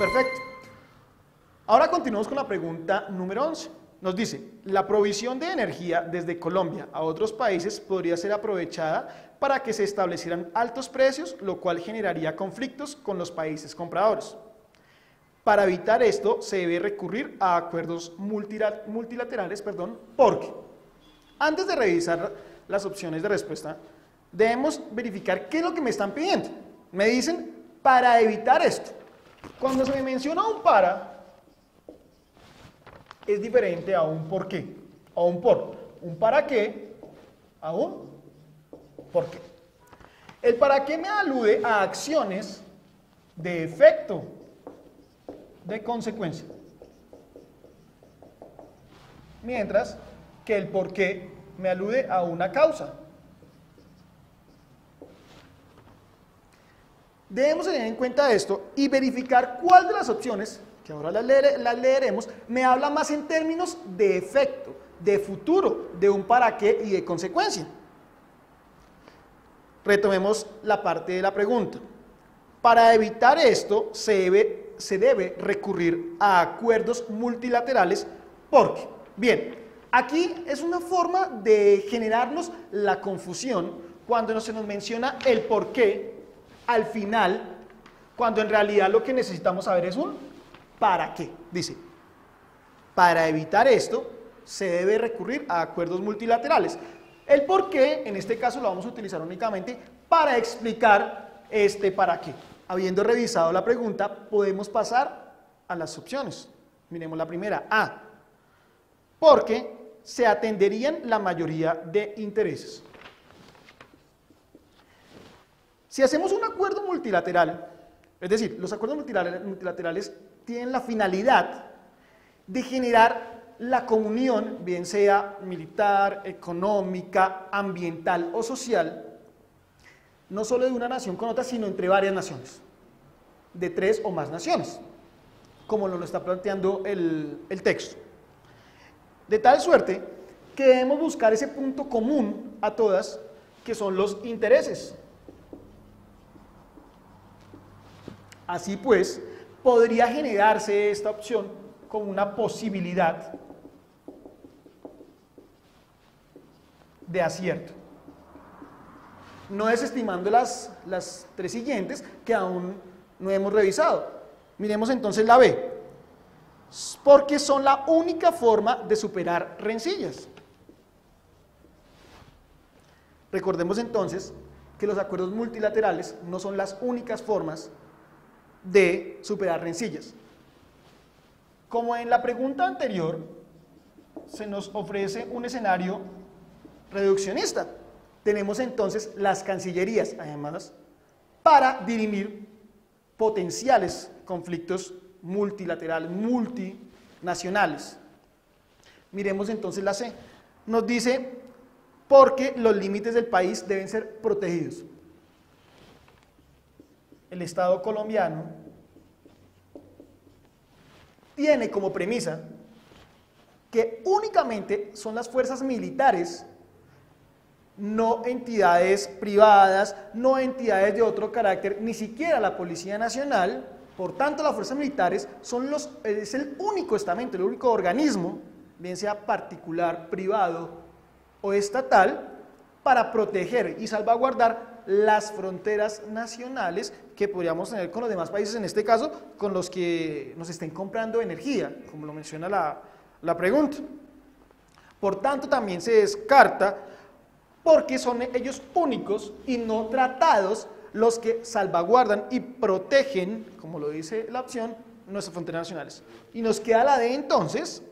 Perfecto. Ahora continuamos con la pregunta número 11. Nos dice, la provisión de energía desde Colombia a otros países podría ser aprovechada para que se establecieran altos precios, lo cual generaría conflictos con los países compradores. Para evitar esto, se debe recurrir a acuerdos multilaterales, porque antes de revisar las opciones de respuesta, debemos verificar qué es lo que me están pidiendo. Me dicen, para evitar esto. Cuando se me menciona un para, es diferente a un por qué, a un por. Un para qué, a un por qué. El para qué me alude a acciones de efecto, de consecuencia. Mientras que el por qué me alude a una causa. Debemos tener en cuenta esto y verificar cuál de las opciones, que ahora las leeremos, me habla más en términos de efecto, de futuro, de un para qué y de consecuencia. Retomemos la parte de la pregunta. Para evitar esto, se debe recurrir a acuerdos multilaterales porque, bien, aquí es una forma de generarnos la confusión cuando se nos menciona el por qué al final, cuando en realidad lo que necesitamos saber es un ¿para qué? Dice, para evitar esto, se debe recurrir a acuerdos multilaterales. El por qué, en este caso, lo vamos a utilizar únicamente para explicar este para qué. Habiendo revisado la pregunta, podemos pasar a las opciones. Miremos la primera, A. Porque se atenderían la mayoría de intereses. Si hacemos un acuerdo multilateral, es decir, los acuerdos multilaterales tienen la finalidad de generar la comunión, bien sea militar, económica, ambiental o social, no solo de una nación con otra, sino entre varias naciones, de 3 o más naciones, como lo está planteando el texto. De tal suerte que debemos buscar ese punto común a todas, que son los intereses. Así pues, podría generarse esta opción como una posibilidad de acierto. No desestimando las 3 siguientes que aún no hemos revisado. Miremos entonces la B. Porque son la única forma de superar rencillas. Recordemos entonces que los acuerdos multilaterales no son las únicas formas de superar rencillas. Como en la pregunta anterior, se nos ofrece un escenario reduccionista. Tenemos entonces las cancillerías, además, para dirimir potenciales conflictos multilaterales, multinacionales. Miremos entonces la C. Nos dice, porque los límites del país deben ser protegidos. El Estado colombiano tiene como premisa que únicamente son las fuerzas militares, no entidades privadas, no entidades de otro carácter, ni siquiera la Policía Nacional. Por tanto, las fuerzas militares es el único estamento, el único organismo, bien sea particular, privado o estatal, para proteger y salvaguardar las fronteras nacionales que podríamos tener con los demás países, en este caso, con los que nos estén comprando energía, como lo menciona la pregunta. Por tanto, también se descarta porque son ellos únicos y no tratados los que salvaguardan y protegen, como lo dice la opción, nuestras fronteras nacionales. Y nos queda la D entonces,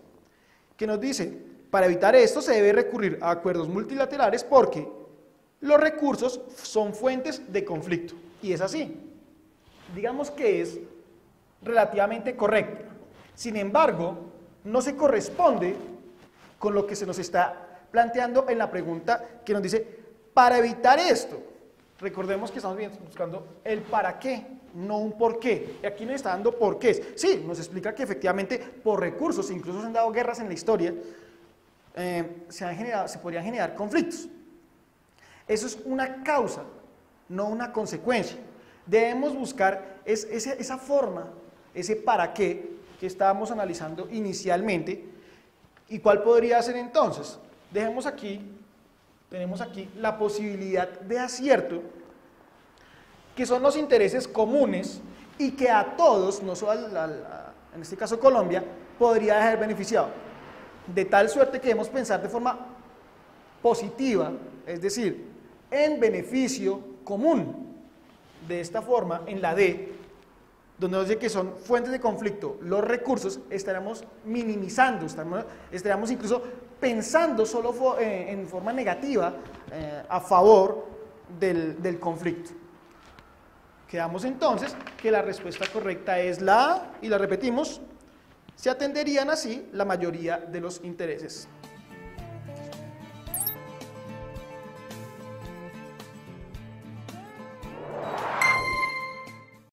que nos dice, para evitar esto se debe recurrir a acuerdos multilaterales porque los recursos son fuentes de conflicto. Y es así. Digamos que es relativamente correcto. Sin embargo, no se corresponde con lo que se nos está planteando en la pregunta que nos dice, para evitar esto, recordemos que estamos buscando el para qué, no un por qué. Y aquí nos está dando por qué. Sí, nos explica que efectivamente por recursos, incluso se han dado guerras en la historia, se podrían generar conflictos. Eso es una causa, no una consecuencia. Debemos buscar esa forma, ese para qué que estábamos analizando inicialmente. ¿Y cuál podría ser entonces? Tenemos aquí la posibilidad de acierto, que son los intereses comunes y que a todos, no solo en este caso Colombia, podría dejar beneficiado. De tal suerte que debemos pensar de forma positiva, es decir, en beneficio común. De esta forma, en la D, donde nos dice que son fuentes de conflicto, los recursos, estaremos minimizando, estaremos incluso pensando solo en forma negativa a favor del conflicto. Quedamos entonces que la respuesta correcta es la A, y la repetimos, se atenderían así la mayoría de los intereses.